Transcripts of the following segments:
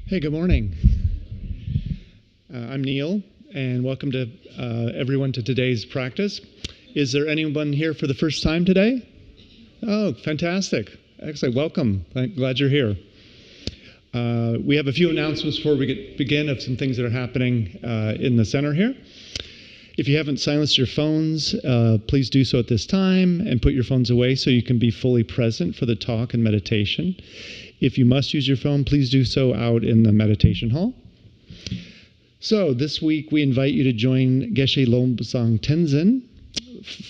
Hey, good morning. I'm Neil, and welcome to everyone to today's practice. Is there anyone here for the first time today? Oh, fantastic. Excellent. Welcome. Glad you're here. We have a few announcements before we begin of some things that are happening in the center here. If you haven't silenced your phones, please do so at this time and put your phones away so you can be fully present for the talk and meditation. If you must use your phone, please do so out in the meditation hall. So this week we invite you to join Geshe Lobsang Tenzin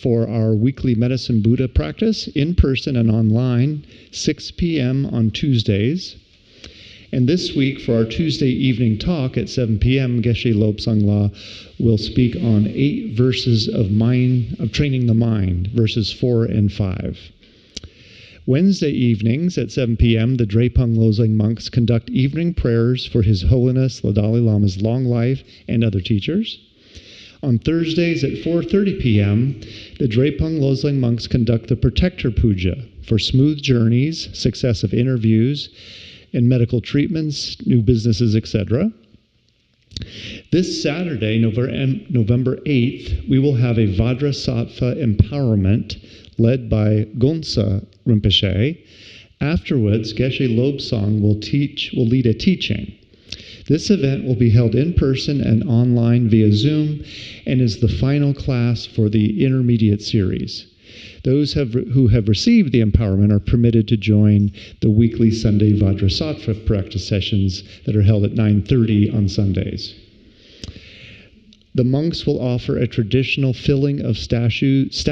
for our weekly Medicine Buddha practice in person and online, 6 p.m. on Tuesdays. And this week, for our Tuesday evening talk at 7 p.m., Geshe Lobsang La will speak on 8 verses of training the mind, verses 4 and 5. Wednesday evenings at 7 p.m., the Drepung Loseling monks conduct evening prayers for His Holiness the Dalai Lama's long life and other teachers. On Thursdays at 4:30 p.m., the Drepung Loseling monks conduct the Protector Puja for smooth journeys, success of interviews, and medical treatments, new businesses, etc. This Saturday, November 8th, we will have a Vajrasattva empowerment led by Gonsa Rinpoche. Afterwards, Geshe Lobsang will lead a teaching. This event will be held in person and online via Zoom and is the final class for the intermediate series. Those who have received the empowerment are permitted to join the weekly Sunday Vajrasattva practice sessions that are held at 9:30 on Sundays. The monks will offer a traditional filling of statues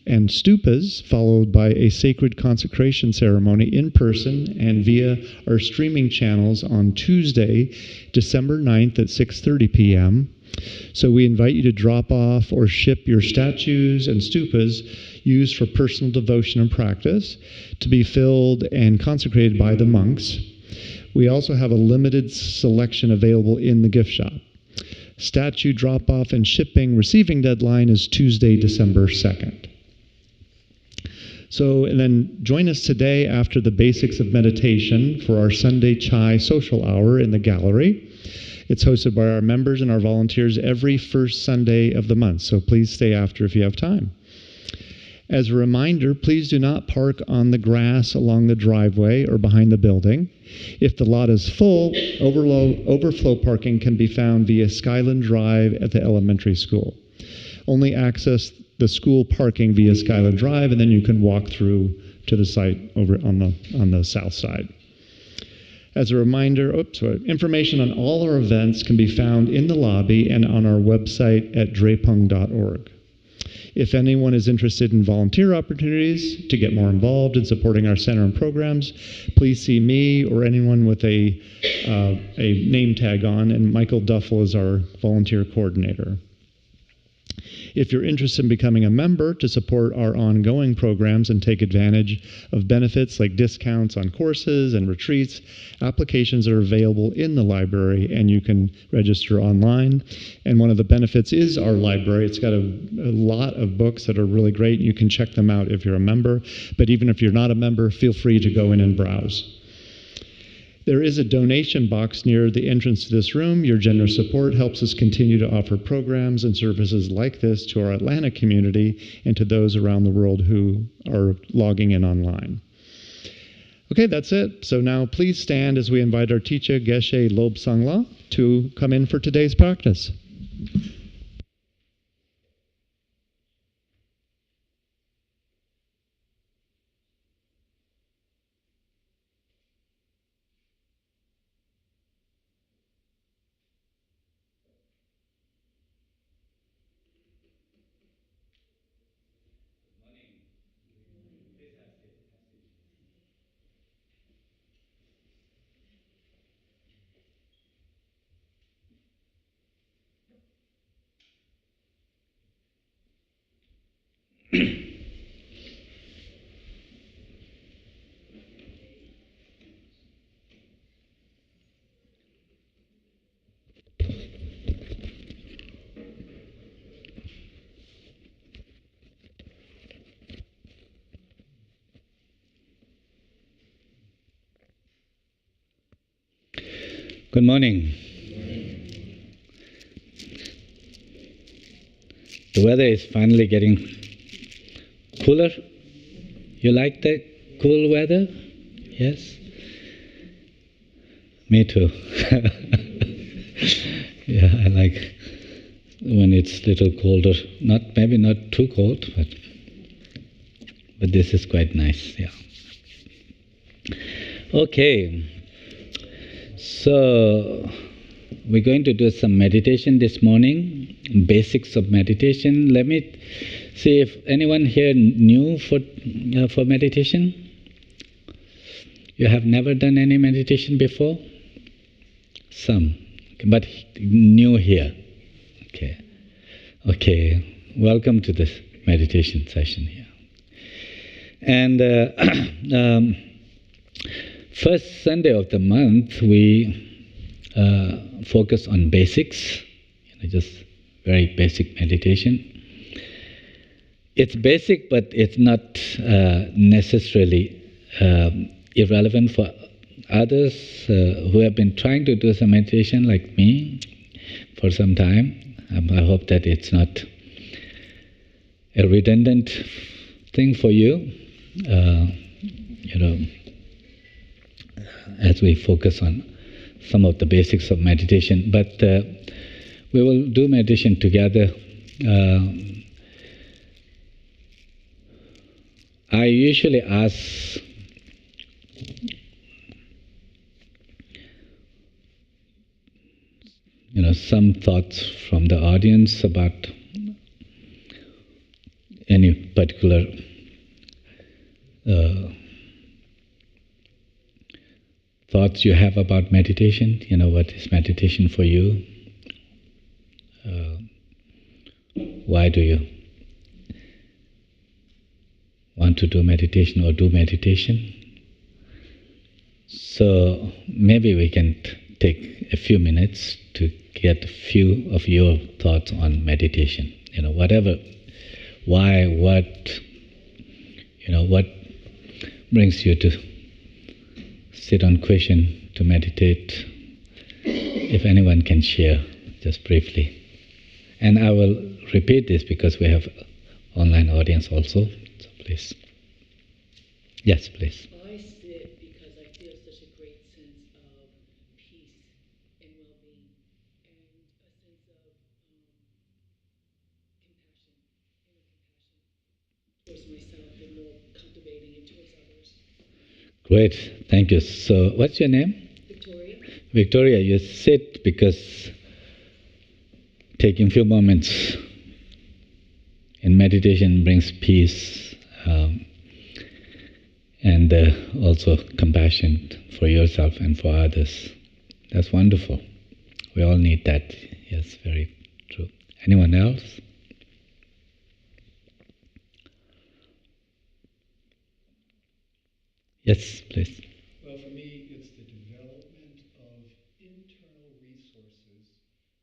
and stupas, followed by a sacred consecration ceremony in person and via our streaming channels on Tuesday, December 9th at 6:30 p.m. So we invite you to drop off or ship your statues and stupas used for personal devotion and practice to be filled and consecrated by the monks. We also have a limited selection available in the gift shop. Statue drop-off and receiving deadline is Tuesday, December 2nd. And then join us today after the basics of meditation for our Sunday Chai social hour in the gallery. It's hosted by our members and our volunteers every first Sunday of the month, so please stay after if you have time. As a reminder, please do not park on the grass along the driveway or behind the building. If the lot is full, overflow parking can be found via Skyland Drive at the elementary school. Only access the school parking via Skyland Drive, and then you can walk through to the site over on the south side. As a reminder, information on all our events can be found in the lobby and on our website at drepung.org. If anyone is interested in volunteer opportunities to get more involved in supporting our center and programs, please see me or anyone with a name tag on, and Michael Duffel is our volunteer coordinator. If you're interested in becoming a member to support our ongoing programs and take advantage of benefits like discounts on courses and retreats, applications are available in the library and you can register online. And one of the benefits is our library. It's got a lot of books that are really great. You can check them out if you're a member. But even if you're not a member, feel free to go in and browse. There is a donation box near the entrance to this room. Your generous support helps us continue to offer programs and services like this to our Atlanta community and to those around the world who are logging in online. Okay, that's it. So now please stand as we invite our teacher, Geshe Lobsang La, to come in for today's practice. Good morning. The weather is finally getting cooler. You like the cool weather? Yes? Me too. Yeah, I like when it's a little colder. Maybe not too cold, but this is quite nice, yeah. Okay. So, we're going to do some meditation this morning, basics of meditation. Let me see if anyone here new for meditation. You have never done any meditation before? Some, but new here. Okay. Okay, welcome to this meditation session here. And first Sunday of the month, we focus on basics, just very basic meditation. It's basic, but it's not necessarily irrelevant for others who have been trying to do some meditation like me for some time. I hope that it's not a redundant thing for you, as we focus on some of the basics of meditation. But we will do meditation together. I usually ask some thoughts from the audience about any particular thoughts you have about meditation. What is meditation for you? Why do you want to do meditation or do meditation? So maybe we can take a few minutes to get a few of your thoughts on meditation. Whatever, why, what brings you to sit on cushion to meditate. If anyone can share, just briefly. And I will repeat this because we have online audience also. So please. Yes, please. I sit because I feel such a great sense of peace and well-being, and a sense of compassion, inner compassion towards myself, and more cultivating it towards others. Great, thank you. So, what's your name? Victoria. Victoria, you sit because taking few moments in meditation brings peace and also compassion for yourself and for others. That's wonderful. We all need that. Yes, very true. Anyone else? Yes, please. Well, for me, it's the development of internal resources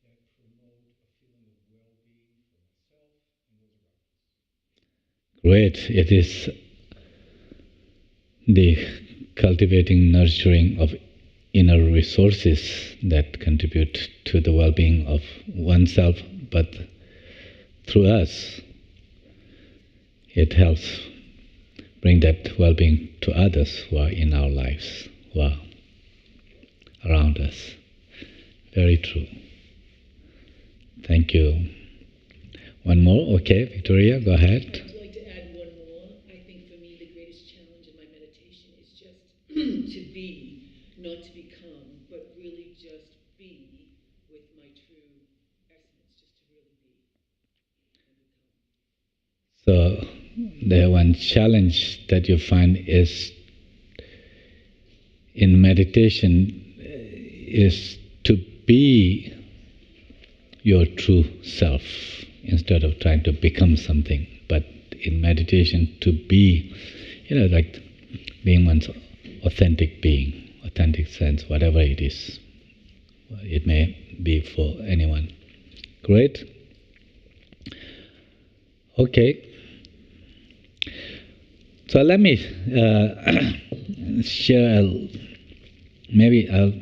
that promote a feeling of well-being for myself and those around us. Great. It is the cultivating, nurturing of inner resources that contribute to the well-being of oneself, but through us, it helps bring that well-being to others who are in our lives, who are around us. Very true. Thank you. One more? Okay, Victoria, go ahead. I'd like to add one more. I think for me the greatest challenge in my meditation is just to be, not to become, but really just be with my true essence, just to really be and become. So, the one challenge that you find is in meditation is to be your true self instead of trying to become something. But in meditation, to be, like being one's authentic being, authentic sense, whatever it is. It may be for anyone. Great. Okay. So let me share, maybe I'll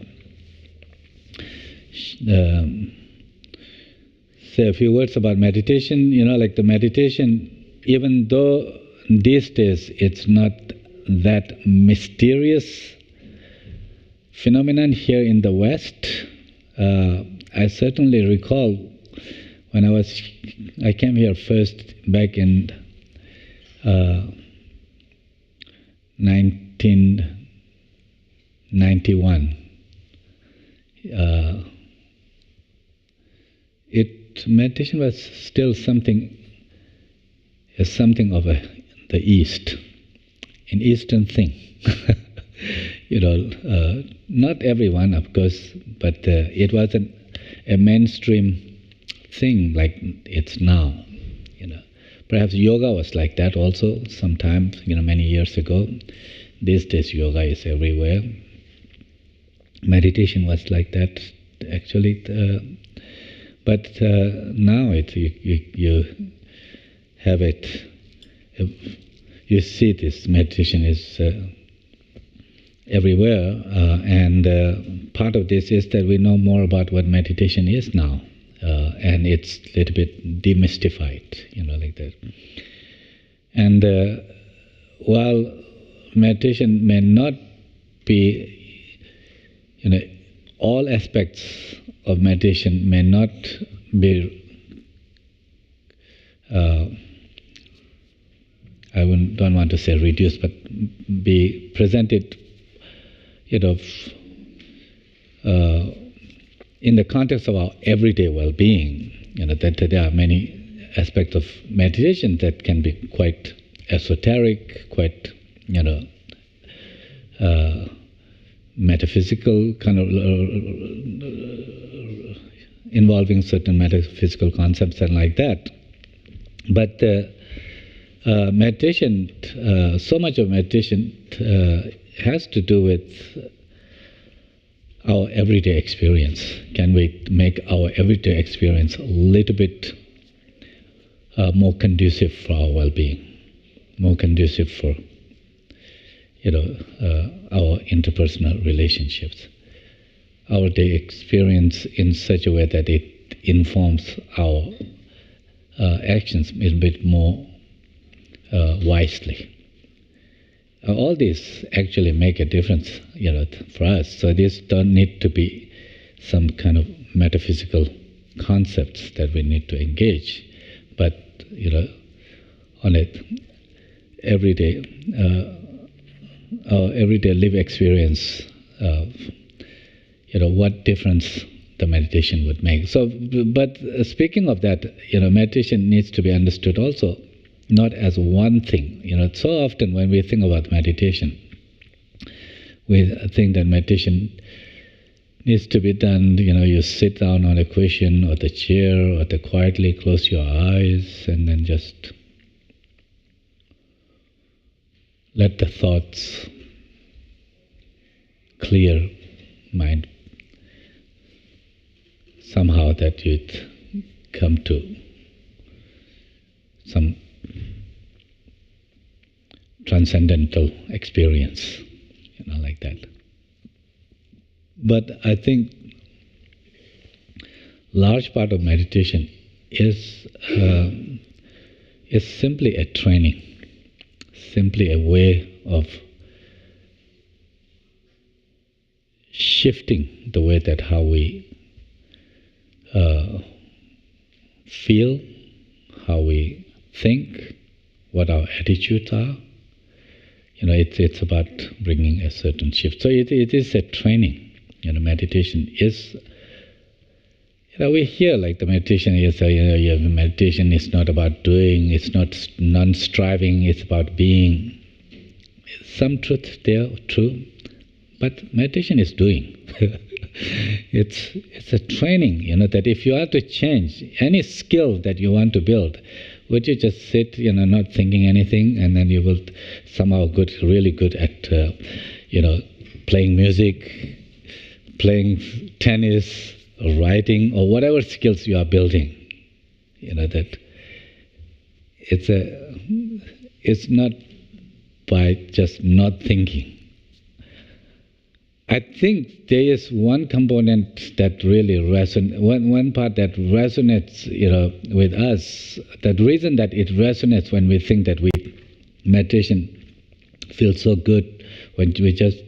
say a few words about meditation. Like the meditation, even though these days it's not that mysterious phenomenon here in the West, I certainly recall when I came here first back in 1991. Meditation was still something of the East, an Eastern thing. Not everyone, of course, but it wasn't a mainstream thing like it's now. Perhaps yoga was like that also sometimes, many years ago. These days yoga is everywhere. Meditation was like that actually, but now you have it. You see this meditation is everywhere, and part of this is that we know more about what meditation is now, and it's a little bit demystified, like that. And while meditation may not be, all aspects of meditation may not be, don't want to say reduced, but be presented, in the context of our everyday well-being. That there are many aspects of meditation that can be quite esoteric, quite, metaphysical, kind of involving certain metaphysical concepts and like that. But meditation, so much of meditation has to do with our everyday experience. Can we make our everyday experience a little bit more conducive for our well-being, more conducive for our interpersonal relationships, our day experience in such a way that it informs our actions a bit more wisely. All these actually make a difference, for us. So these don't need to be some kind of metaphysical concepts that we need to engage, but on it everyday, our everyday live experience, what difference the meditation would make. So, but speaking of that, meditation needs to be understood also not as one thing. So often when we think about meditation, we think that meditation needs to be done, you sit down on a cushion or the chair or quietly close your eyes and then just let the thoughts clear mind. Somehow that you'd come to some transcendental experience, like that. But I think large part of meditation is simply a training, simply a way of shifting the way that how we feel, how we think, what our attitudes are. It's about bringing a certain shift. So it is a training. Meditation is. We hear like the meditation is. Meditation is not about doing. It's not non-striving. It's about being. Some truth there, true, but meditation is doing. It's a training. That if you are to change any skill that you want to build, would you just sit, not thinking anything, and then you will somehow really good at, playing music, playing tennis, or writing, or whatever skills you are building. That it's not by just not thinking. I think there is one component that really resonates, one part that resonates, with us. The reason that it resonates when we think that meditation feels so good, when we just,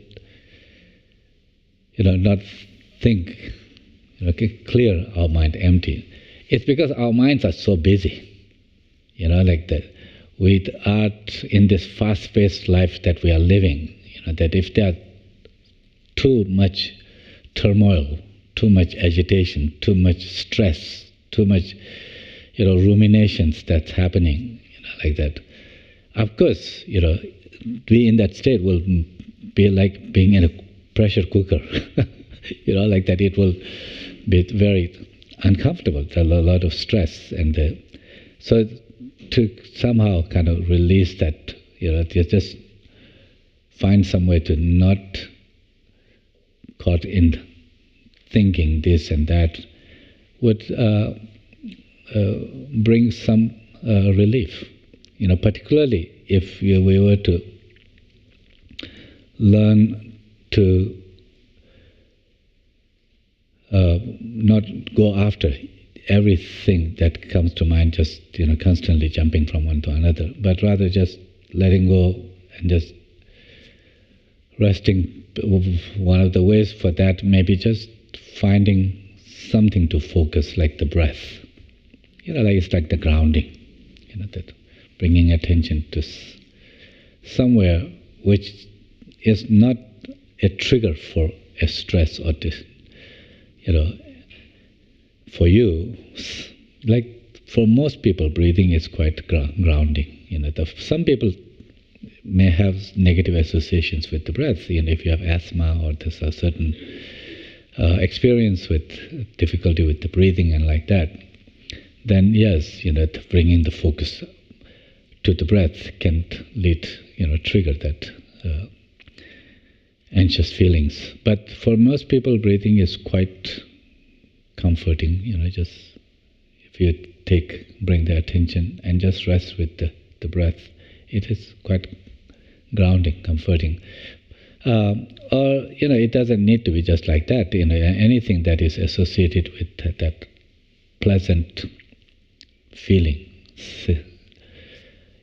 not think, clear our mind, empty. It's because our minds are so busy, like that. We are in this fast-paced life that we are living, that if there are too much turmoil, too much agitation, too much stress, too much, ruminations that's happening, like that. Of course, we in that state will be like being in a pressure cooker, like that. It will be very uncomfortable. There's a lot of stress, and so to somehow kind of release that, just find some way to not caught in thinking this and that would bring some relief. Particularly if we were to learn to not go after everything that comes to mind, just constantly jumping from one to another, but rather just letting go and just resting. One of the ways for that may be just finding something to focus, like the breath. Like it's like the grounding. That bringing attention to somewhere which is not a trigger for a stress or this. For you, like for most people, breathing is quite grounding. Some people may have negative associations with the breath. If you have asthma or there's a certain experience with difficulty with the breathing and like that, then yes, bringing the focus to the breath can lead, trigger that anxious feelings. But for most people, breathing is quite comforting. Just if you bring the attention and just rest with the breath, it is quite grounding, comforting. Or, it doesn't need to be just like that. Anything that is associated with that pleasant feeling.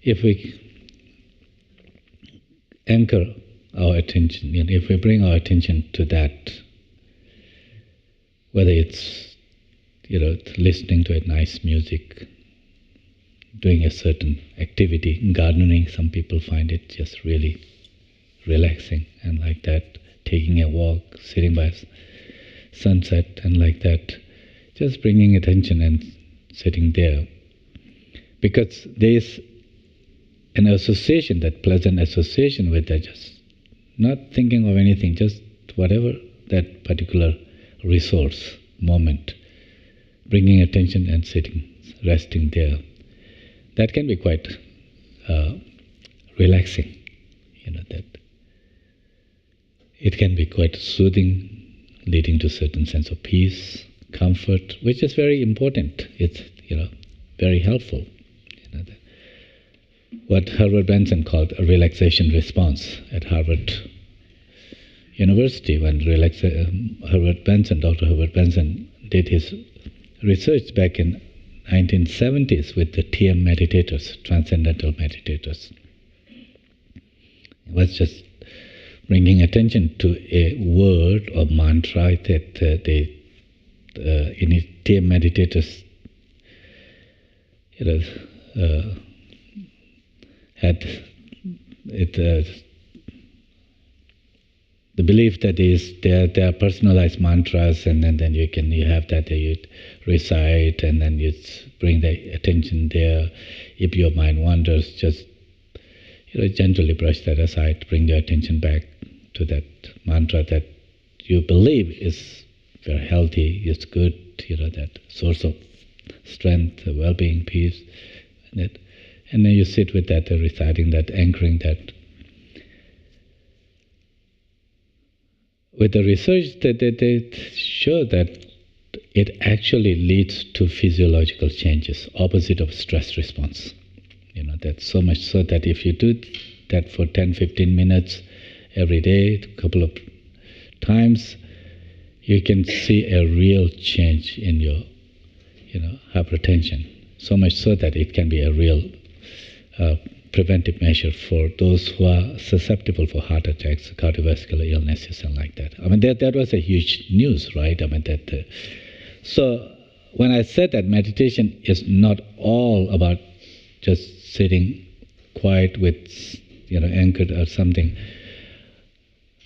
If we anchor our attention, if we bring our attention to that, whether it's, listening to a nice music, doing a certain activity, gardening, some people find it just really relaxing, and like that, taking a walk, sitting by sunset, and like that, just bringing attention and sitting there. Because there is an association, that pleasant association with that, just not thinking of anything, just whatever that particular resource, moment, bringing attention and sitting, resting there. That can be quite relaxing, that it can be quite soothing, leading to a certain sense of peace, comfort, which is very important. It's, very helpful. What Herbert Benson called a relaxation response at Harvard University, when Dr. Herbert Benson did his research back in 1970s with the TM meditators, transcendental meditators. It was just bringing attention to a word or mantra that in TM meditators had the belief that there are personalized mantras, and then you have that you recite, and then you bring the attention there. If your mind wanders, just gently brush that aside, bring your attention back to that mantra that you believe is very healthy, is good, that source of strength, well-being, peace, and then you sit with that, reciting that, anchoring that. With the research, they show that it actually leads to physiological changes, opposite of stress response. That so much so that if you do that for 10-15 minutes every day, a couple of times, you can see a real change in your, hypertension. So much so that it can be a real preventive measure for those who are susceptible for heart attacks, cardiovascular illnesses, and like that. I mean, that was a huge news, right? I mean, so when I said that meditation is not all about just sitting quiet with, anchored or something,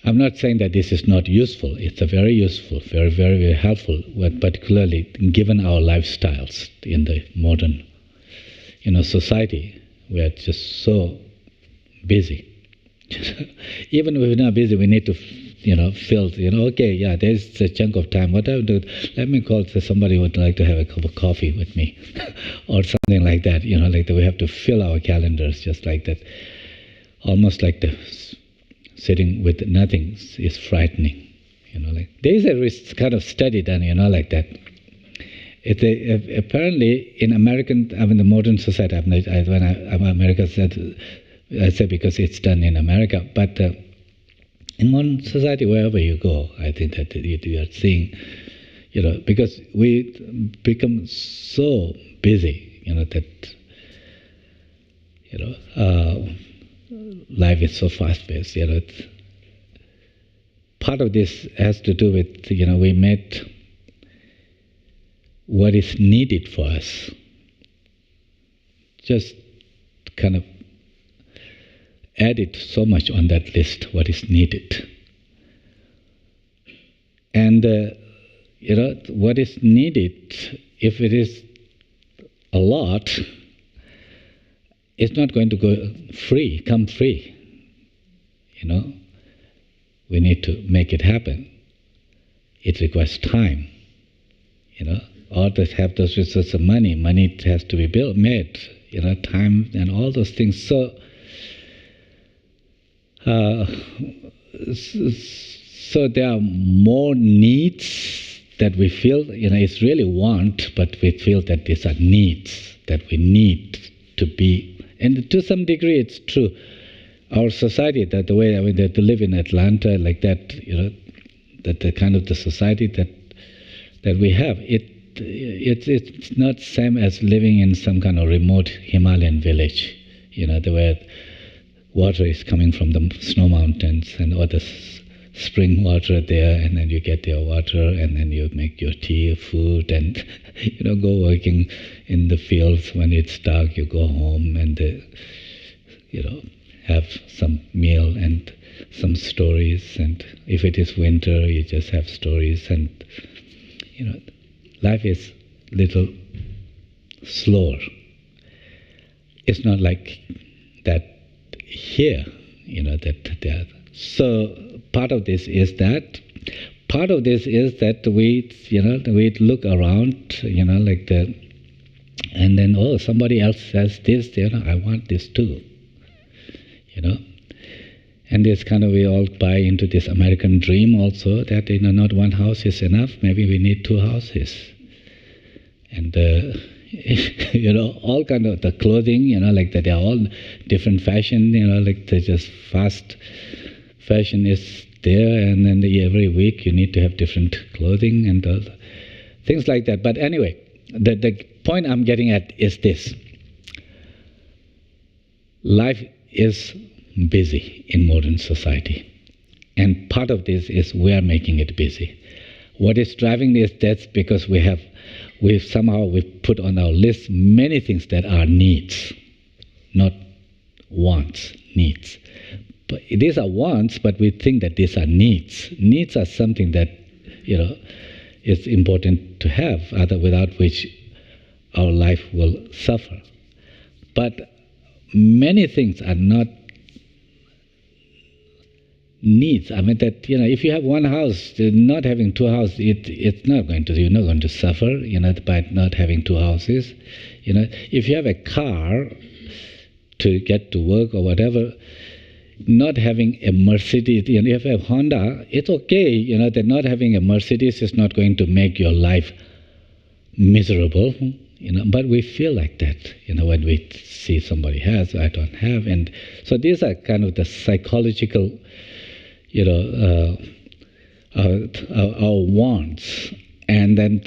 I'm not saying that this is not useful. It's a very useful, very, very, very helpful, but particularly given our lifestyles in the modern, society. We are just so busy. Even if we're not busy, we need to, fill, okay, yeah, there's a chunk of time. What I do, let me call somebody who would like to have a cup of coffee with me, or something like that. Like that we have to fill our calendars just like that. Almost like the sitting with nothing is frightening. Like there is a kind of study done, like that. Apparently in American, the modern society, when I'm America said, I say because it's done in America, but in modern society, wherever you go, I think that you are seeing, because we become so busy, that, life is so fast-paced, part of this has to do with, we made what is needed for us. Just kind of added so much on that list, what is needed. And, what is needed, if it is a lot, it's not going to come free. We need to make it happen. It requires time, All that have those resources of money has to be made, time and all those things. So, so there are more needs that we feel, it's really want, but we feel that these are needs that we need to be. And to some degree, it's true. Our society, that the way that to live in Atlanta like that, that the kind of the society that we have, it's not same as living in some kind of remote Himalayan village, the way water is coming from the snow mountains and all the spring water there, and then you get your water, and then you make your tea, food, and go working in the fields. When it's dark, you go home and have some meal and some stories. And if it is winter, you just have stories. And life is little slower. It's not like that here, that there. So part of this is that. Part of this is that we look around, like the, and then somebody else says this, I want this too, And this kind of, we all buy into this American dream also that not one house is enough. Maybe we need 2 houses, and all kind of the clothing, like that. They are all different fashion, like the just fast fashion is there, and then every week you need to have different clothing and things like that. But anyway, the point I'm getting at is this: life is busy in modern society, and part of this is we are making it busy. What is driving this? That's because we've somehow put on our list many things that are needs, not wants, needs. But these are wants, but we think that these are needs. Needs are something that is important to have, without which our life will suffer. But many things are not needs. I mean that if you have one house, not having 2 houses, it's not going to. You're not going to suffer, by not having 2 houses. If you have a car to get to work or whatever, not having a Mercedes, if you have a Honda, it's okay. That not having a Mercedes is not going to make your life miserable. But we feel like that. When we see somebody has, I don't have, and so these are kind of the psychological our wants, and then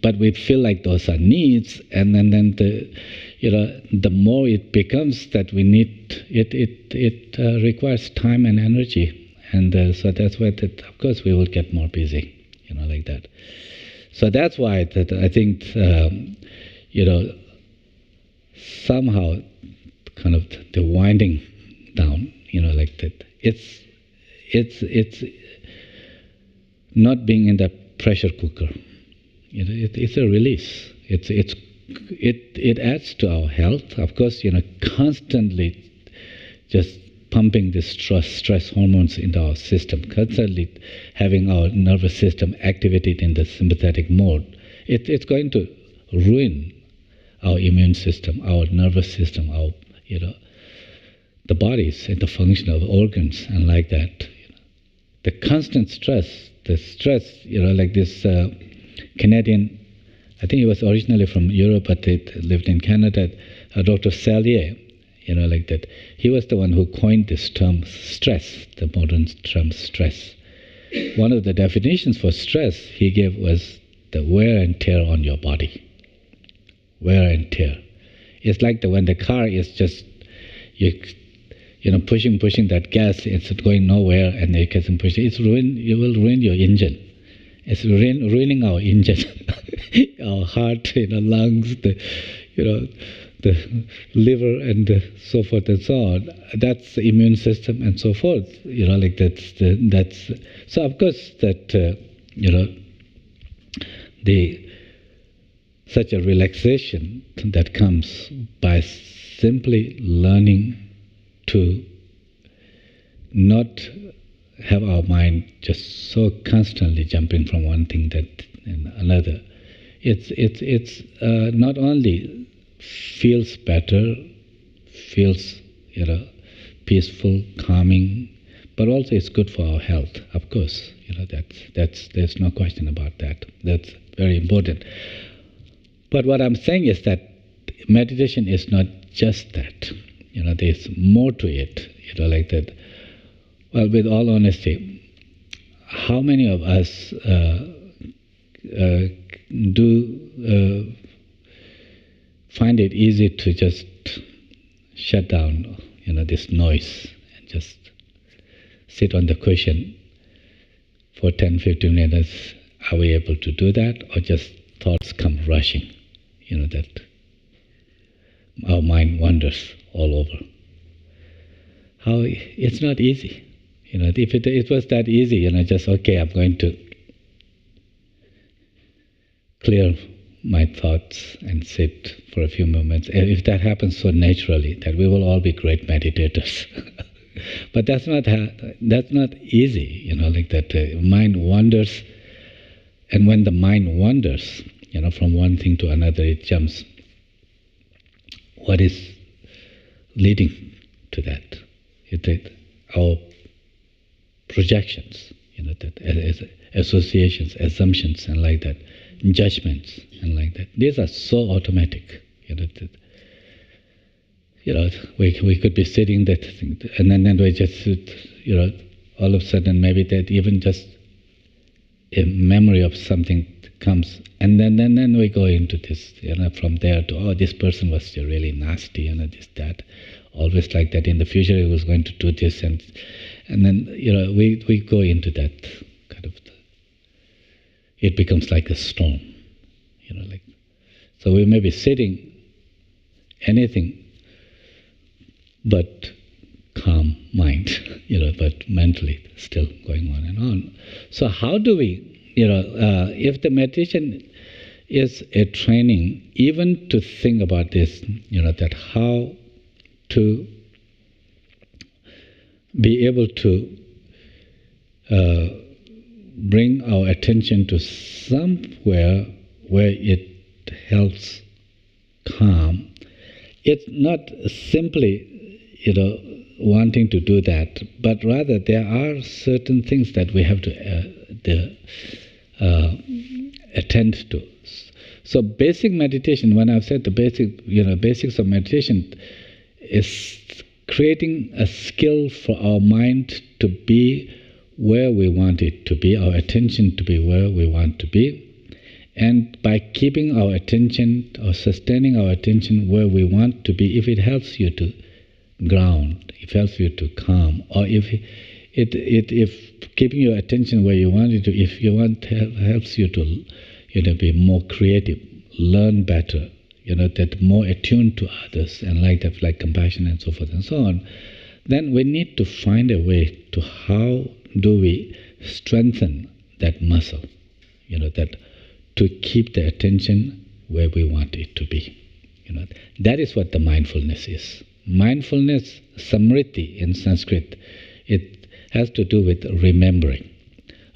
but we feel like those are needs, and then the more it becomes that we need it requires time and energy, and so that's why of course we will get more busy, like that. So that's why that I think somehow kind of the winding down, like that. It's not being in that pressure cooker. It's a release. It adds to our health. Of course, constantly just pumping the stress hormones into our system, constantly having our nervous system activated in the sympathetic mode. It's going to ruin our immune system, our nervous system, our the bodies and the function of organs and like that. The constant stress, like this Canadian, I think he was originally from Europe, but he lived in Canada, Dr. Sallier, like that. He was the one who coined this term stress, the modern term stress. One of the definitions for stress he gave was the wear and tear on your body. Wear and tear. It's like when the car is just, pushing that gas, it's going nowhere, and you keep pushing. You will ruin your engine. It's ruining our engine, our heart, lungs, the liver, and so forth and so on. That's the immune system and so forth. Like that's. So of course that such a relaxation that comes by simply learning to not have our mind just so constantly jumping from one thing and another. It's not only feels better, feels peaceful, calming, but also it's good for our health. Of course, that's there's no question about that. That's very important. But what I'm saying is that meditation is not just that. There's more to it. Like that. Well, with all honesty, how many of us do find it easy to just shut down, this noise and just sit on the cushion for 10, 15 minutes? Are we able to do that, or just thoughts come rushing? That our mind wanders all over. How it's not easy. If it was that easy, just okay, I'm going to clear my thoughts and sit for a few moments. If that happens so naturally, that we will all be great meditators. But that's not easy. Like that. Mind wanders, and when the mind wanders, from one thing to another, it jumps. What is leading to that? Our projections, that associations, assumptions, and like that, judgments, and like that. These are so automatic. We could be sitting that, and then we just, all of a sudden maybe that even just a memory of something comes, and then we go into this, from there to, oh, this person was really nasty, this, that, always like that. In the future, he was going to do this, and then we go into that kind of. It becomes like a storm, like. So we may be sitting, anything but calm mind, but mentally still going on and on. So how do we? If the meditation is a training, even to think about this, that how to be able to bring our attention to somewhere where it helps calm. It's not simply, wanting to do that, but rather there are certain things that we have to attend to. So basic meditation, when I've said the basics of meditation, is creating a skill for our mind to be where we want it to be, our attention to be where we want to be. And by keeping our attention or sustaining our attention where we want to be, if it helps you to ground, if it helps you to calm, or if keeping your attention where you want it to, if you want helps you to, be more creative, learn better, that more attuned to others, and like that, like compassion and so forth and so on, then we need to find a way to how do we strengthen that muscle, that to keep the attention where we want it to be. That is what the mindfulness is. Mindfulness, samriti in Sanskrit, it has to do with remembering.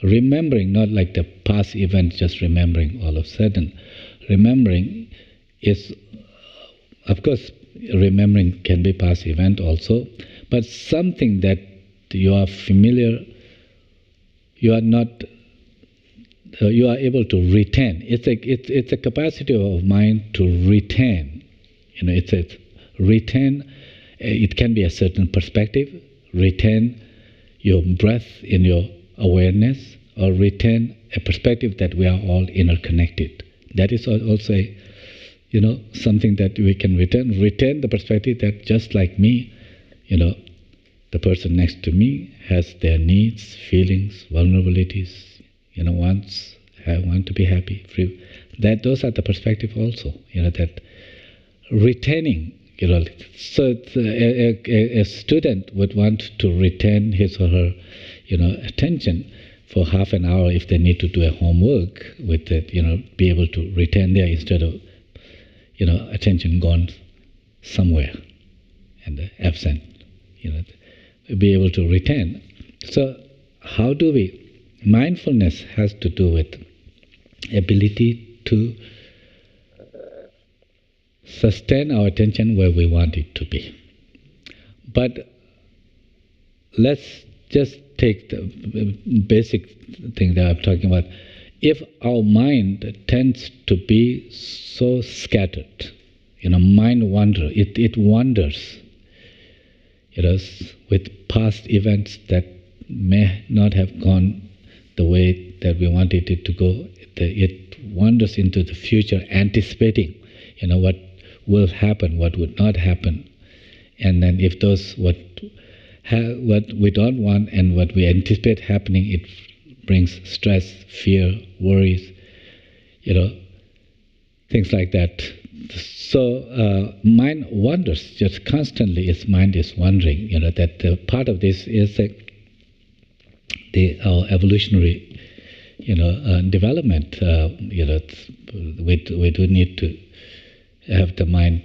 Remembering, not like the past event, just remembering all of a sudden. Remembering is, of course, remembering can be past event also, but something that you are familiar, you are not, you are able to retain. It's a capacity of mind to retain. It's a retain. It can be a certain perspective. Retain your breath in your awareness, or retain a perspective that we are all interconnected. That is also, something that we can retain. Retain the perspective that just like me, the person next to me has their needs, feelings, vulnerabilities, wants, want to be happy, free. That those are the perspective also, that retaining, so a student would want to retain his or her, attention for half an hour if they need to do a homework with it, be able to retain there instead of, attention gone somewhere and absent, be able to retain. So how do we? Mindfulness has to do with ability to sustain our attention where we want it to be. But let's just take the basic thing that I'm talking about. If our mind tends to be so scattered, mind wander, it wanders, with past events that may not have gone the way that we wanted it to go. It wanders into the future, anticipating, what will happen, what would not happen. And then if those, what we don't want and what we anticipate happening, it brings stress, fear, worries, things like that. So mind wanders just constantly. Its mind is wandering. That part of this is our evolutionary, development. We do need to have the mind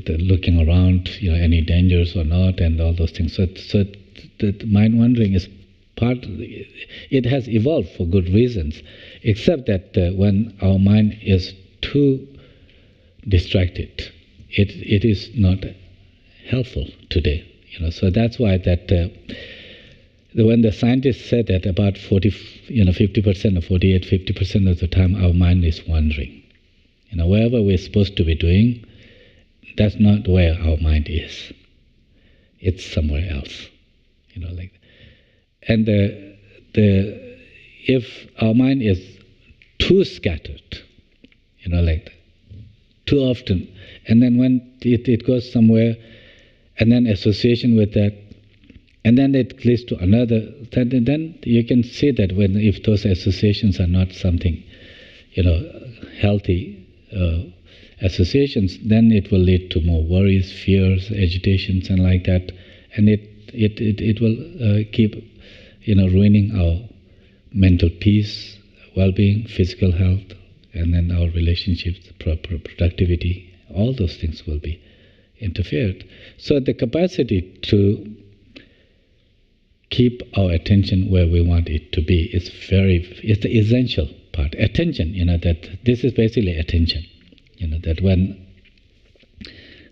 looking around, any dangers or not, and all those things. So the mind wandering is part. It has evolved for good reasons, except that when our mind is too distracted, it is not helpful today. So that's why that when the scientists said that about 50% or 50% of the time our mind is wandering. Wherever we're supposed to be doing, that's not where our mind is. It's somewhere else. Like that. And if our mind is too scattered, like that, too often, and then when it goes somewhere, and then association with that, and then it leads to another, then you can see that if those associations are not something, healthy associations, then it will lead to more worries, fears, agitations, and like that, and it will keep, ruining our mental peace, well-being, physical health, and then our relationships, productivity, all those things will be interfered. So the capacity to keep our attention where we want it to be is it's the essential part. Attention, that this is basically attention. That when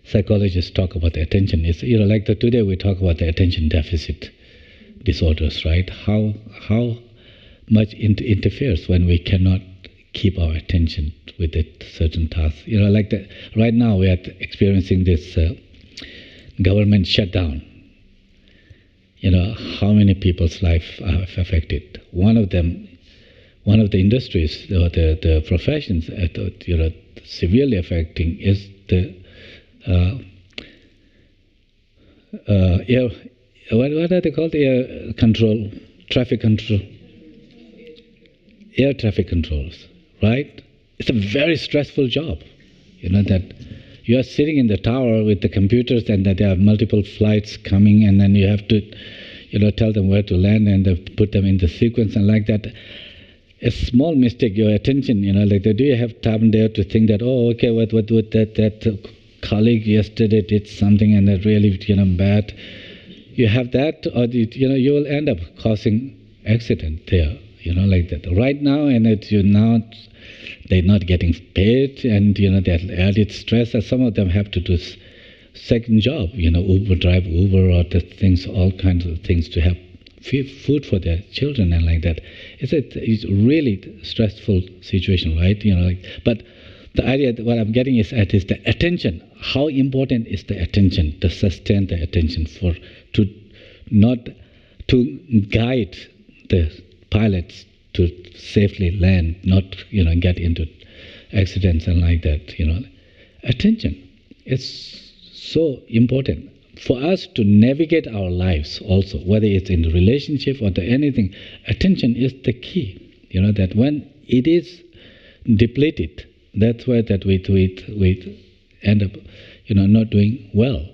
psychologists talk about the attention, it's, like today we talk about the attention deficit disorders, right? How much it interferes when we cannot keep our attention with a certain task. Like right now we are experiencing this government shutdown. how many people's life are affected. One of the industries or the professions that severely affecting is the air. What are they called? Air control, traffic control, air traffic controls, right? It's a very stressful job. That you are sitting in the tower with the computers, and that there are multiple flights coming, and then you have to, tell them where to land and put them in the sequence and like that. A small mistake, your attention, do you have time there to think that, oh, okay, what that colleague yesterday did something and that really, bad. You have that, or you will end up causing accident there, like that. Right now, and they're not getting paid, and they're added stress. And some of them have to do second job, drive Uber or the things, all kinds of things to have food for their children and like that. It's a really stressful situation, right? But the idea, what I'm getting is the attention. How important is the attention, to sustain the attention, to guide the pilots to safely land, not get into accidents and like that. Attention is so important for us to navigate our lives. Also, whether it's in the relationship or anything, attention is the key. That when it is depleted, that's why that we end up not doing well,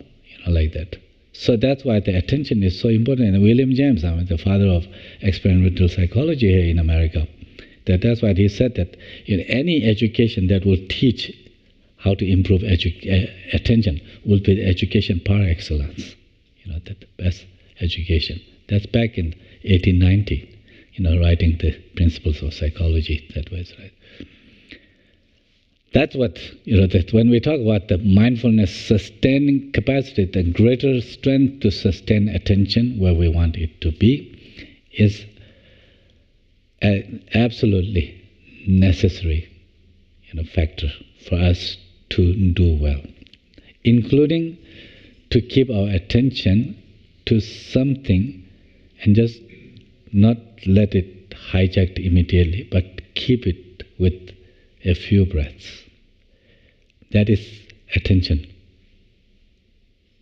like that. So that's why the attention is so important. And William James, the father of experimental psychology here in America, that's why he said that any education that will teach how to improve attention will be the education par excellence. The best education. That's back in 1890, writing the principles of psychology. That was right. That's what, that when we talk about the mindfulness sustaining capacity, the greater strength to sustain attention where we want it to be is an absolutely necessary factor for us to do well, including to keep our attention to something and just not let it hijacked immediately, but keep it with a few breaths. That is attention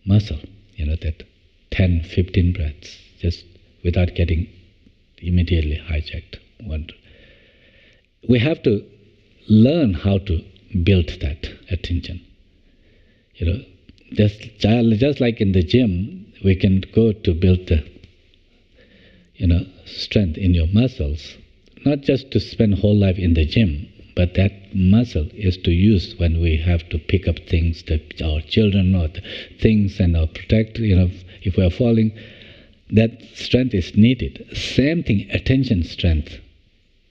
muscle, that 10, 15 breaths, just without getting immediately hijacked. We have to learn how to build that attention. Just like in the gym, we can go to build the strength in your muscles, not just to spend whole life in the gym, but that muscle is to use when we have to pick up things, our children or the things, and protect, if we are falling, that strength is needed. Same thing, attention strength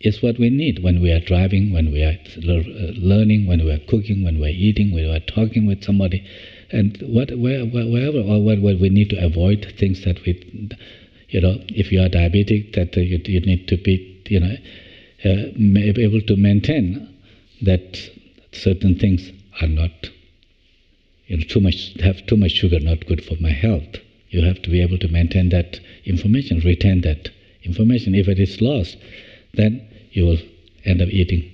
is what we need when we are driving, when we are learning, when we are cooking, when we are eating, when we are talking with somebody, and wherever, or what we need to avoid things that we, if you are diabetic, that you need to be, able to maintain that certain things are not, too much sugar, not good for my health. You have to be able to maintain that information, retain that information. If it is lost, then you will end up eating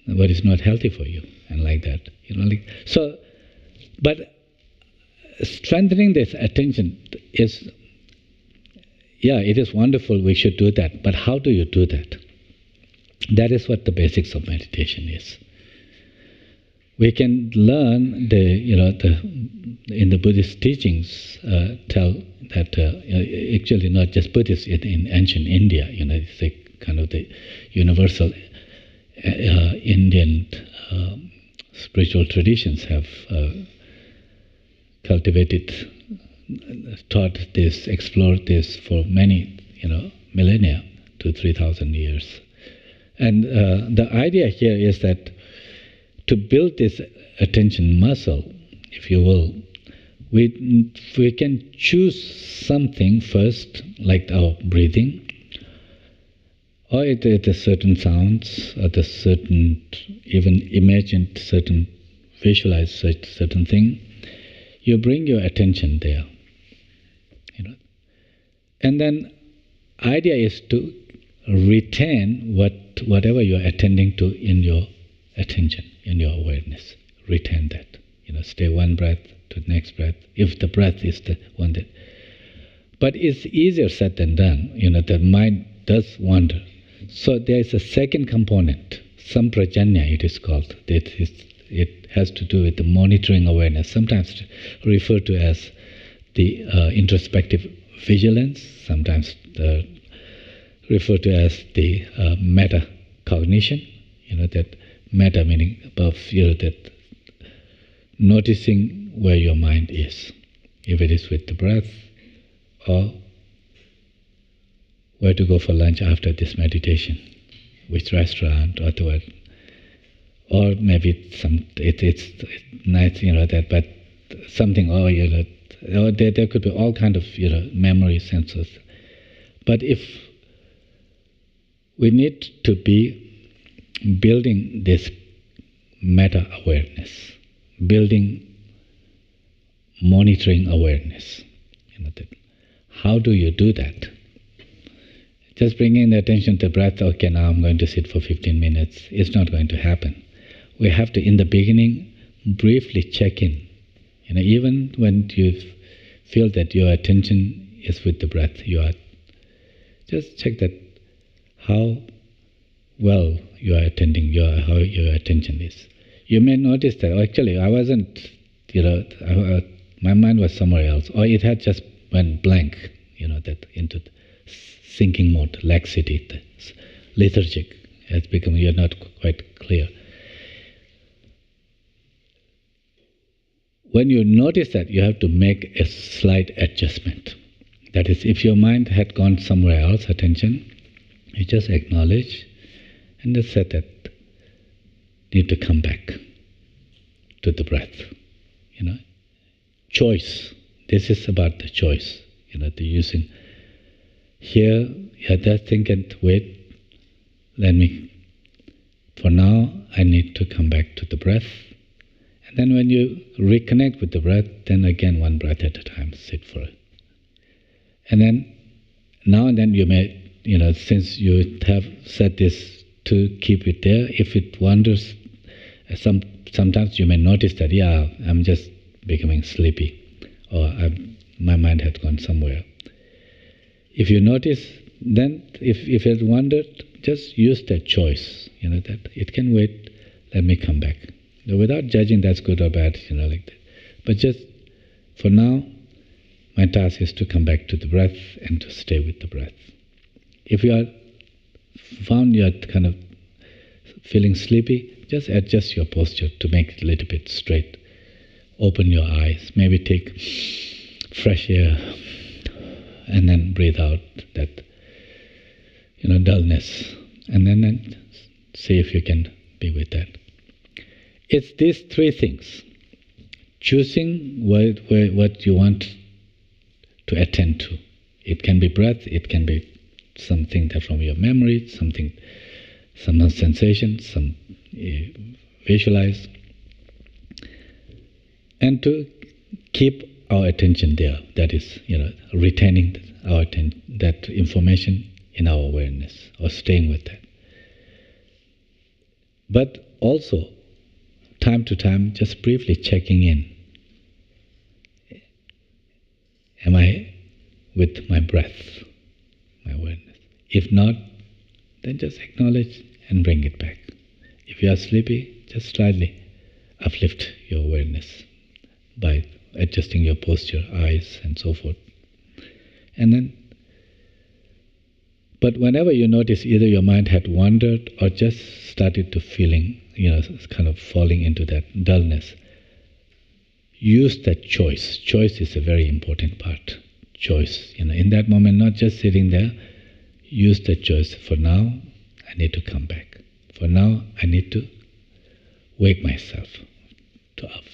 what is not healthy for you, and like that. So, but strengthening this attention is, it is wonderful, we should do that, but how do you do that? That is what the basics of meditation is. We can learn in the Buddhist teachings tell that actually not just Buddhists in ancient India, it's a kind of the universal Indian spiritual traditions have cultivated, taught this, explored this for many millennia, 2,000 to 3,000 years. And the idea here is that to build this attention muscle, if you will, we can choose something first, like our breathing, or it is certain sounds, or the certain, even imagined certain, visualize certain thing. You bring your attention there. And then idea is to retain whatever you are attending to in your attention, in your awareness. Retain that. Stay one breath to the next breath, if the breath is the one that... But it's easier said than done. The mind does wander. So there is a second component, samprajanya it is called. It has to do with the monitoring awareness, sometimes referred to as the introspective vigilance, sometimes referred to as the meta-cognition, that meta meaning above, that noticing where your mind is, if it is with the breath, or where to go for lunch after this meditation, which restaurant, or maybe it's nice, that, but something, or there could be all kind of memory sensors. But if we need to be building this meta-awareness, building monitoring awareness, how do you do that? Just bringing the attention to the breath, okay, now I'm going to sit for 15 minutes, it's not going to happen. We have to, in the beginning, briefly check in. Even when you feel that your attention is with the breath, just check that how well you are attending, how your attention is. You may notice that, actually, I wasn't, my mind was somewhere else, or it had just went blank, that into sinking mode, laxity, lethargic, has become, you're not quite clear. When you notice that, you have to make a slight adjustment. That is, if your mind had gone somewhere else, attention, you just acknowledge and just say that need to come back to the breath. Choice. This is about the choice. The using. Here, you have to think and wait. For now, I need to come back to the breath. And then when you reconnect with the breath, then again one breath at a time, sit for it. And then, now and then you may, since you have said this to keep it there, if it wanders, sometimes you may notice that, I'm just becoming sleepy, or my mind has gone somewhere. If you notice, then if it wandered, just use that choice, that it can wait, let me come back. Without judging that's good or bad, like that. But just, for now, my task is to come back to the breath and to stay with the breath. If you are found you're kind of feeling sleepy, just adjust your posture to make it a little bit straight. Open your eyes, maybe take fresh air, and then breathe out that, dullness, and then see if you can be with that. It's these three things. Choosing what you want to attend to. It can be breath, it can be something that from your memory, some sensation, some visualize. And to keep our attention there, that is, retaining our that information in our awareness, or staying with that. But also, time to time, just briefly checking in. Am I with my breath, my awareness? If not, then just acknowledge and bring it back. If you are sleepy, just slightly uplift your awareness by adjusting your posture, eyes, and so forth. And then, but whenever you notice either your mind had wandered or just started to feeling, kind of falling into that dullness, use that choice. Choice is a very important part. Choice, in that moment, not just sitting there, use that choice. For now, I need to come back. For now, I need to wake myself to up,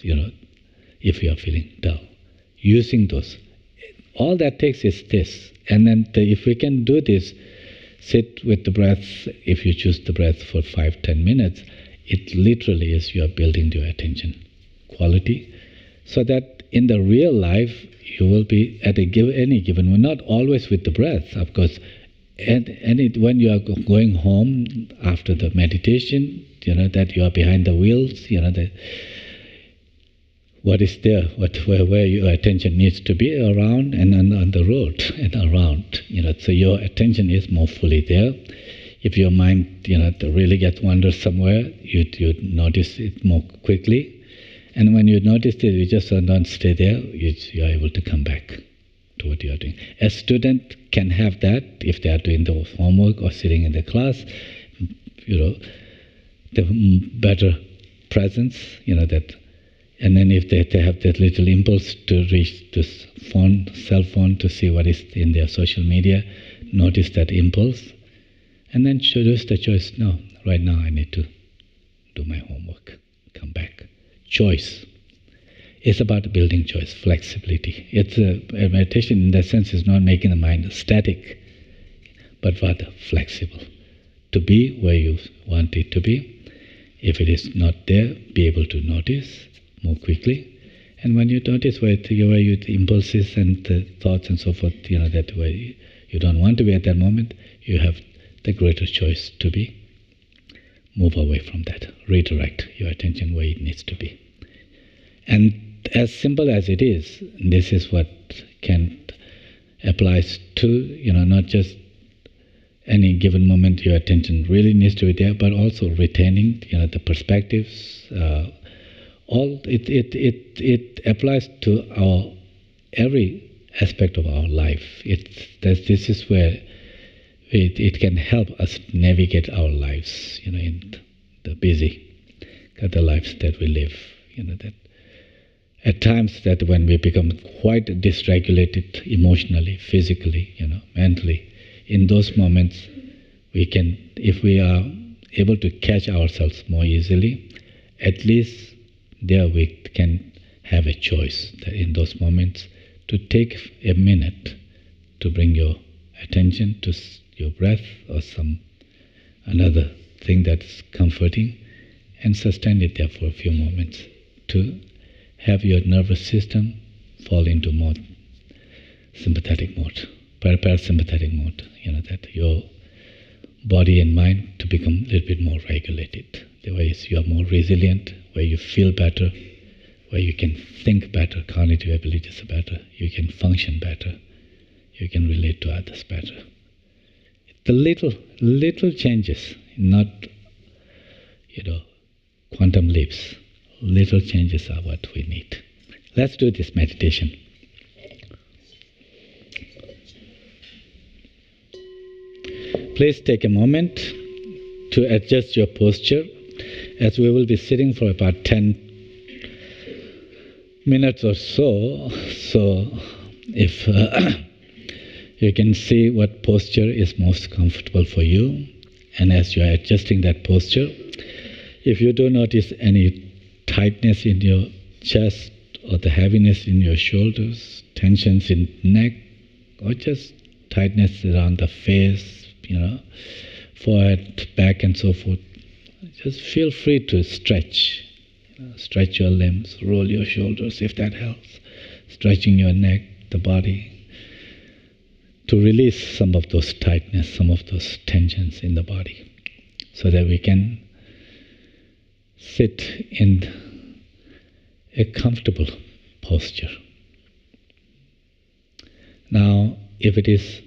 if you are feeling dull. Using those. All that takes is this. And then if we can do this, sit with the breath, if you choose the breath for 5-10 minutes, it literally is you are building your attention quality, so that in the real life, you will be at any given moment, not always with the breath, of course. When you are going home after the meditation, that you are behind the wheels, that what is there, where your attention needs to be around and on the road and around, so your attention is more fully there. If your mind, really gets wander somewhere, you notice it more quickly. And when you notice it, you just don't stay there, you are able to come back to what you are doing. A student can have that if they are doing the homework or sitting in the class, the better presence, that. And then if they have that little impulse to reach this cell phone to see what is in their social media, notice that impulse, and then choose the choice. No, right now I need to do my homework, come back. Choice. It's about building choice, flexibility. It's a meditation in that sense is not making the mind static, but rather flexible. To be where you want it to be. If it is not there, be able to notice more quickly. And when you notice where the impulses and the thoughts and so forth, that way you don't want to be at that moment, you have the greater choice to be. Move away from that. Redirect your attention where it needs to be. And as simple as it is, this is what can applies to, not just any given moment your attention really needs to be there, but also retaining, the perspectives. It applies to our every aspect of our life. This is where it can help us navigate our lives, in the busy, the lives that we live, that at times that when we become quite dysregulated emotionally, physically, mentally, in those moments we can, if we are able to catch ourselves more easily, at least there we can have a choice that in those moments to take a minute to bring your attention to your breath or some another thing that's comforting and sustain it there for a few moments to have your nervous system fall into more sympathetic mode, parasympathetic mode, that your body and mind to become a little bit more regulated. The way you are more resilient, where you feel better, where you can think better, cognitive abilities are better, you can function better, you can relate to others better. The little changes, not, quantum leaps. Little changes are what we need. Let's do this meditation. Please take a moment to adjust your posture, as we will be sitting for about 10 minutes or so. So if you can see what posture is most comfortable for you, and as you are adjusting that posture, if you do notice any tightness in your chest or the heaviness in your shoulders, tensions in neck, or just tightness around the face, forehead, back and so forth, just feel free to stretch. Stretch your limbs, roll your shoulders if that helps. Stretching your neck, the body, to release some of those tightness, some of those tensions in the body, so that we can sit in a comfortable posture. Now, if it is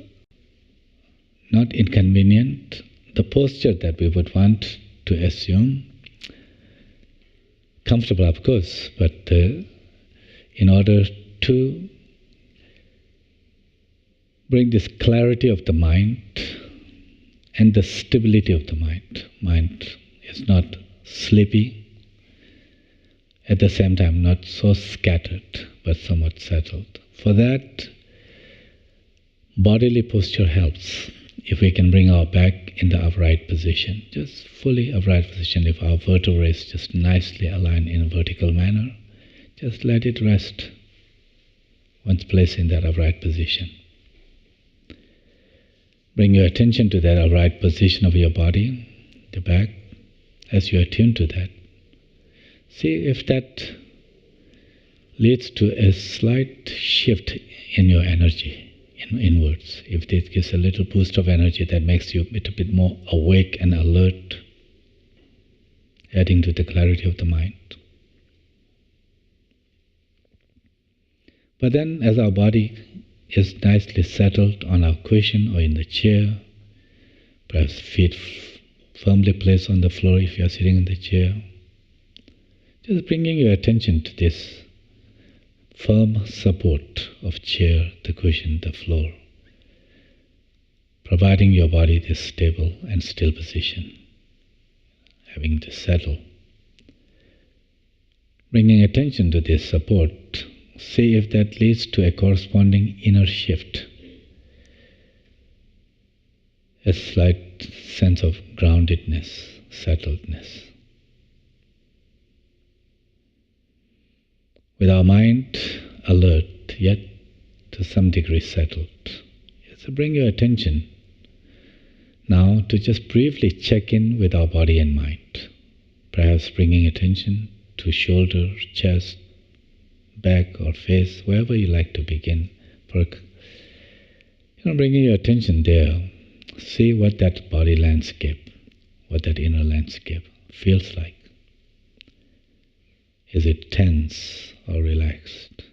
not inconvenient, the posture that we would want to assume, comfortable of course, but in order to bring this clarity of the mind and the stability of the mind is not sleepy, at the same time not so scattered, but somewhat settled. For that, bodily posture helps. If we can bring our back in the upright position, just fully upright position, if our vertebrae is just nicely aligned in a vertical manner, just let it rest once placed in that upright position. Bring your attention to that upright position of your body, the back, as you attune to that. See if that leads to a slight shift in your energy, inwards. If this gives a little boost of energy that makes you a little bit more awake and alert, adding to the clarity of the mind. But then as our body is nicely settled on our cushion or in the chair, perhaps feet firmly placed on the floor if you are sitting in the chair, just bringing your attention to this firm support of chair, the cushion, the floor, providing your body this stable and still position, having to settle. Bringing attention to this support, see if that leads to a corresponding inner shift, a slight sense of groundedness, settledness. With our mind alert, yet to some degree settled. So bring your attention now to just briefly check in with our body and mind. Perhaps bringing attention to shoulder, chest, back or face, wherever you like to begin. Bringing your attention there, see what that body landscape, what that inner landscape feels like. Is it tense or relaxed?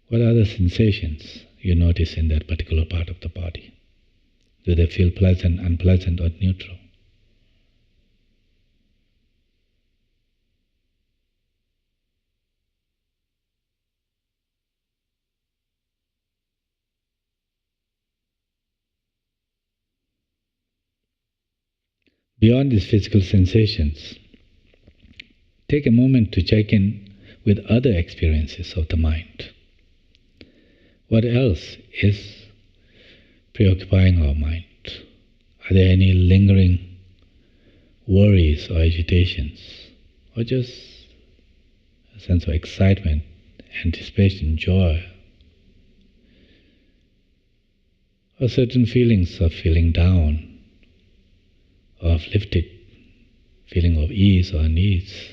What are the sensations you notice in that particular part of the body? Do they feel pleasant, unpleasant, or neutral? Beyond these physical sensations, take a moment to check in with other experiences of the mind. What else is preoccupying our mind? Are there any lingering worries or agitations, or just a sense of excitement, anticipation, joy, or certain feelings of feeling down, or uplifted, feeling of ease or unease?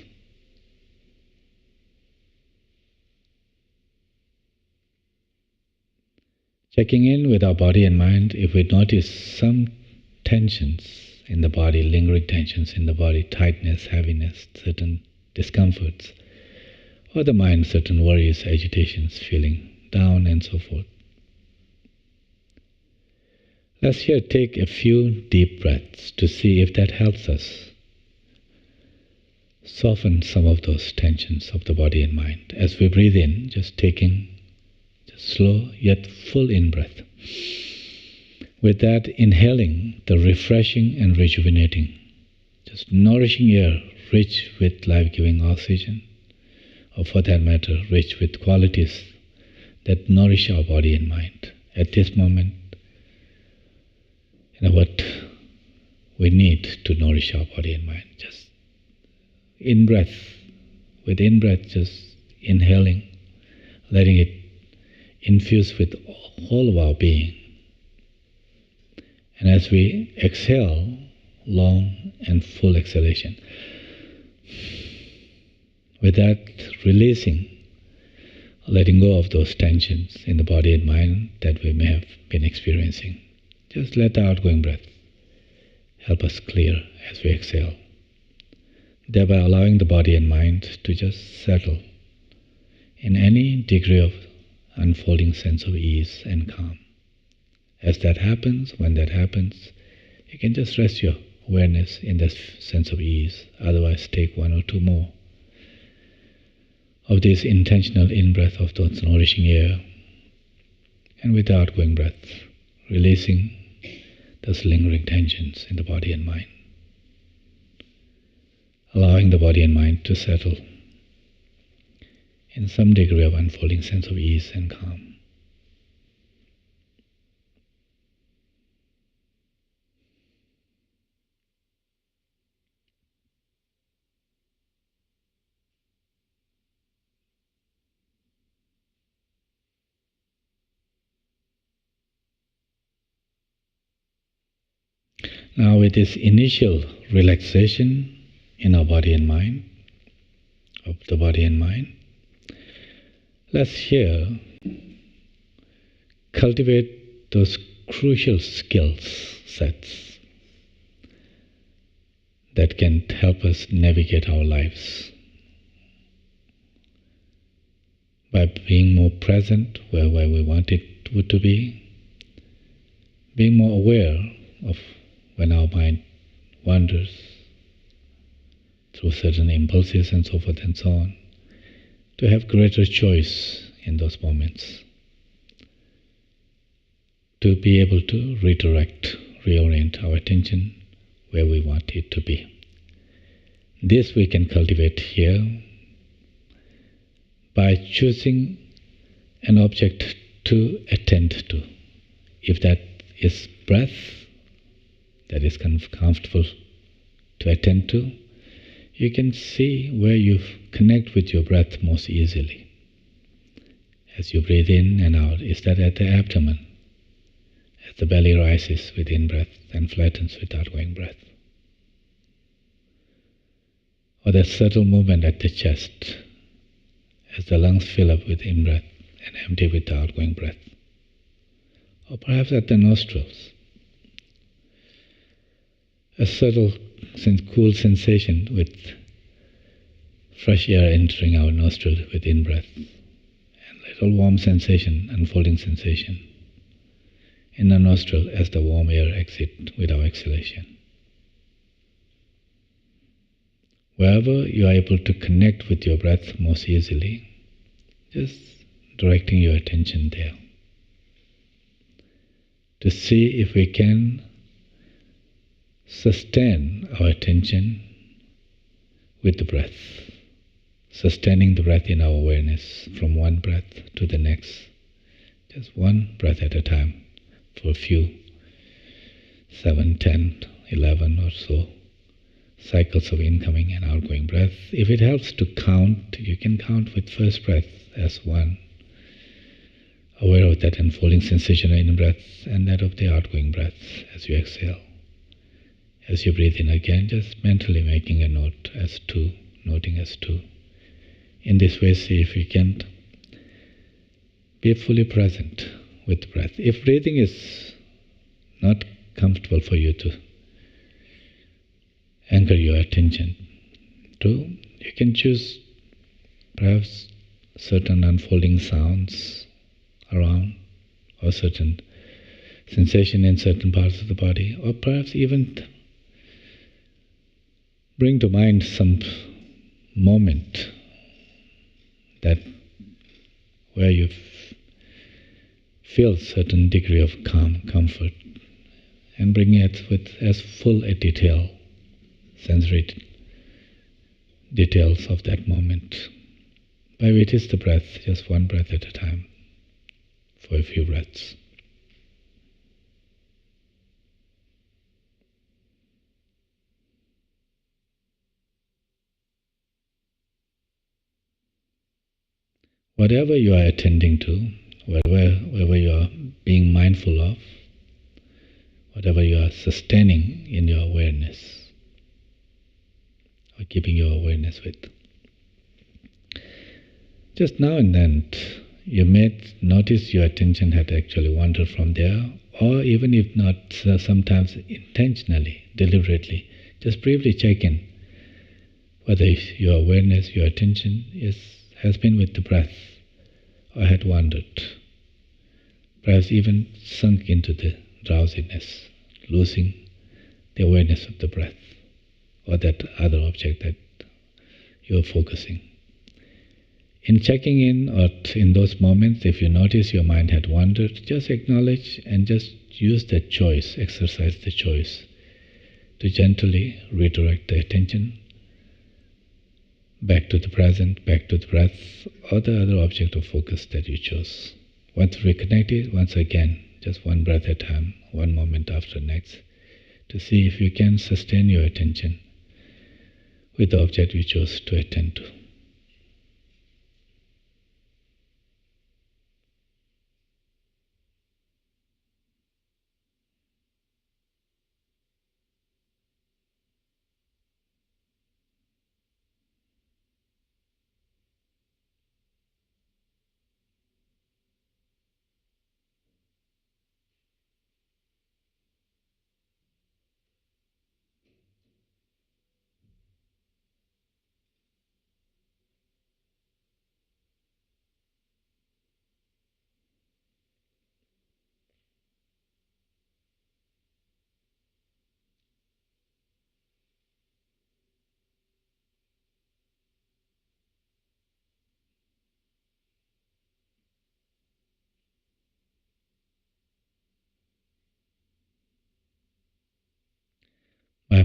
Checking in with our body and mind, if we notice some tensions in the body, lingering tensions in the body, tightness, heaviness, certain discomforts, or the mind, certain worries, agitations, feeling down and so forth. Let's here take a few deep breaths to see if that helps us soften some of those tensions of the body and mind. As we breathe in, just taking slow yet full in-breath. With that, inhaling the refreshing and rejuvenating, just nourishing air, rich with life-giving oxygen, or for that matter, rich with qualities that nourish our body and mind. At this moment, what we need to nourish our body and mind. Just in-breath, with in-breath, just inhaling, letting it infuse with all of our being. And as we exhale, long and full exhalation. With that, releasing, letting go of those tensions in the body and mind that we may have been experiencing. Just let the outgoing breath help us clear as we exhale, thereby allowing the body and mind to just settle in any degree of unfolding sense of ease and calm. As that happens, when that happens, you can just rest your awareness in this sense of ease. Otherwise, take one or two more of this intentional in-breath of those nourishing air, and with the outgoing breath, releasing those lingering tensions in the body and mind, allowing the body and mind to settle in some degree of unfolding sense of ease and calm. Now, with this initial relaxation in our body and mind, of the body and mind, Let's here cultivate those crucial skill sets that can help us navigate our lives by being more present where we want it to be, being more aware of when our mind wanders through certain impulses and so forth and so on, to have greater choice in those moments, to be able to redirect, reorient our attention where we want it to be. This we can cultivate here by choosing an object to attend to. If that is breath, that is comfortable to attend to, you can see where you connect with your breath most easily. As you breathe in and out, is that at the abdomen? As the belly rises with in-breath and flattens with outgoing breath. Or the subtle movement at the chest, as the lungs fill up with in-breath and empty with the outgoing breath. Or perhaps at the nostrils, a subtle cool sensation with fresh air entering our nostrils with in-breath, and little warm sensation, unfolding sensation in the nostril as the warm air exits with our exhalation. Wherever you are able to connect with your breath most easily, just directing your attention there to see if we can sustain our attention with the breath, sustaining the breath in our awareness from one breath to the next, just one breath at a time for a few, 7, 10, 11 or so cycles of incoming and outgoing breath. If it helps to count, you can count with first breath as one, aware of that unfolding sensation in breath and that of the outgoing breath as you exhale. As you breathe in again, just mentally making a note as two, noting as two. In this way, see if you can be fully present with the breath. If breathing is not comfortable for you to anchor your attention to, you can choose perhaps certain unfolding sounds around, or certain sensation in certain parts of the body, or perhaps even bring to mind some moment that where you feel certain degree of calm, comfort, and bring it with as full a detail, sensory details of that moment. By witness the breath, just one breath at a time, for a few breaths. Whatever you are attending to, wherever you are being mindful of, whatever you are sustaining in your awareness, or keeping your awareness with, just now and then you may notice your attention had actually wandered from there, or even if not, sometimes intentionally, deliberately, just briefly check in whether your awareness, your attention has been with the breath, or had wandered, perhaps even sunk into the drowsiness, losing the awareness of the breath, or that other object that you are focusing. In checking in, or in those moments, if you notice your mind had wandered, just acknowledge and just use that choice, exercise the choice to gently redirect the attention back to the present, back to the breath, or the other object of focus that you chose. Once reconnected, once again, just one breath at a time, one moment after next, to see if you can sustain your attention with the object you chose to attend to.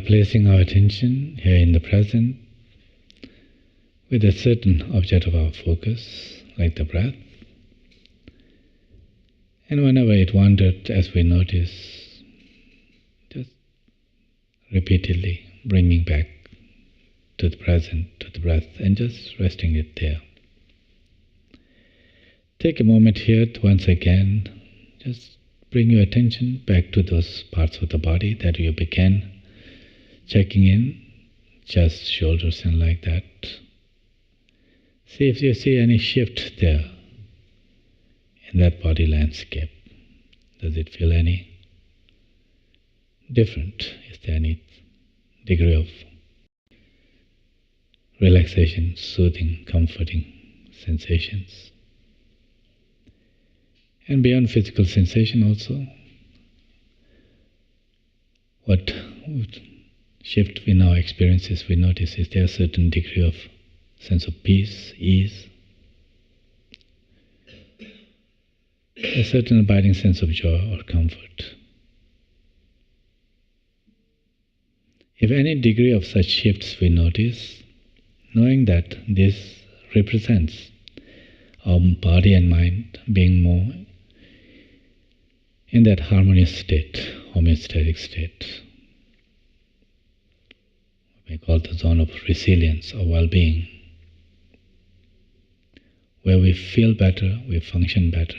placing our attention here in the present with a certain object of our focus, like the breath. And whenever it wandered, as we notice, just repeatedly bringing back to the present, to the breath, and just resting it there. Take a moment here to once again just bring your attention back to those parts of the body that you began checking in, chest, shoulders, and like that. See if you see any shift there in that body landscape. Does it feel any different? Is there any degree of relaxation, soothing, comforting sensations? And beyond physical sensation also, what shift in our experiences we notice, is there a certain degree of sense of peace, ease, a certain abiding sense of joy or comfort? If any degree of such shifts we notice, knowing that this represents our body and mind being more in that harmonious state, homeostatic state, we call the zone of resilience or well-being, where we feel better, we function better,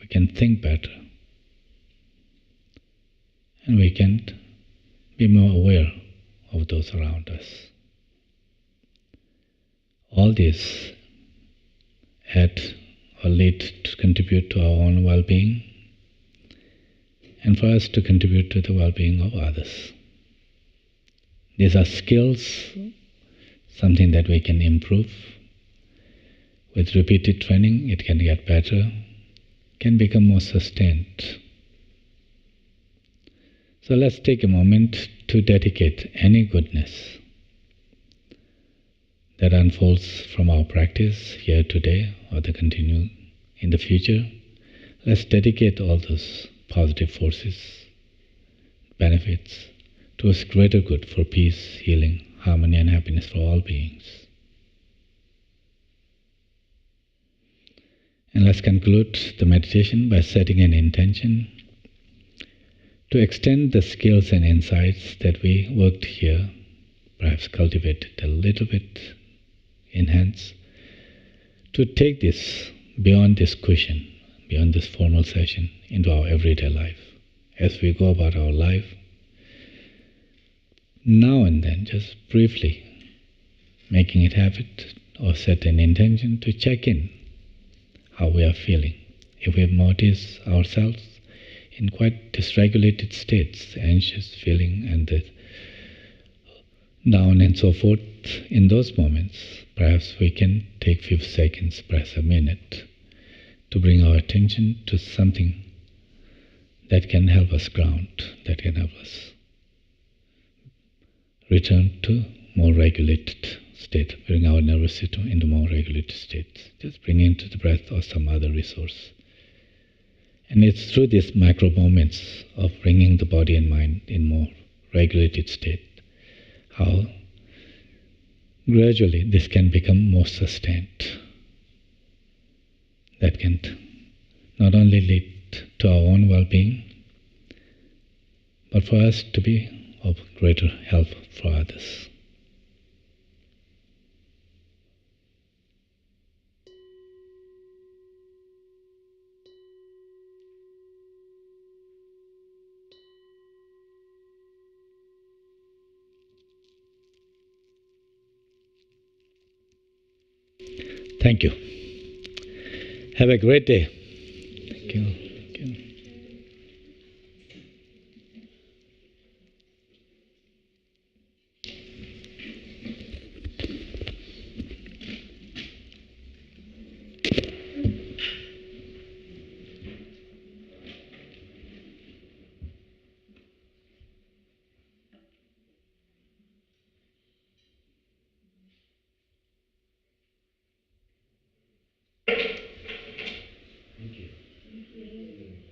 we can think better, and we can be more aware of those around us. All this add or lead to contribute to our own well-being, and for us to contribute to the well-being of others. These are skills, something that we can improve. With repeated training, it can get better, can become more sustained. So let's take a moment to dedicate any goodness that unfolds from our practice here today or to continue in the future. Let's dedicate all those positive forces, benefits, towards greater good for peace, healing, harmony and happiness for all beings. And let's conclude the meditation by setting an intention to extend the skills and insights that we worked here, perhaps cultivated a little bit, enhance, to take this beyond this cushion, beyond this formal session, into our everyday life. As we go about our life, now and then, just briefly, making it habit or set an intention to check in how we are feeling. If we notice ourselves in quite dysregulated states, anxious feeling and the down and so forth, in those moments, perhaps we can take few seconds, perhaps a minute, to bring our attention to something that can help us ground, that can help us return to more regulated state, bring our nervous system into more regulated states. Just bring into the breath or some other resource. And it's through these micro moments of bringing the body and mind in more regulated state, how gradually this can become more sustained. That can not only lead to our own well-being, but for us to be of greater help for others. Thank you. Have a great day. Thank you. Thank you. Thank you.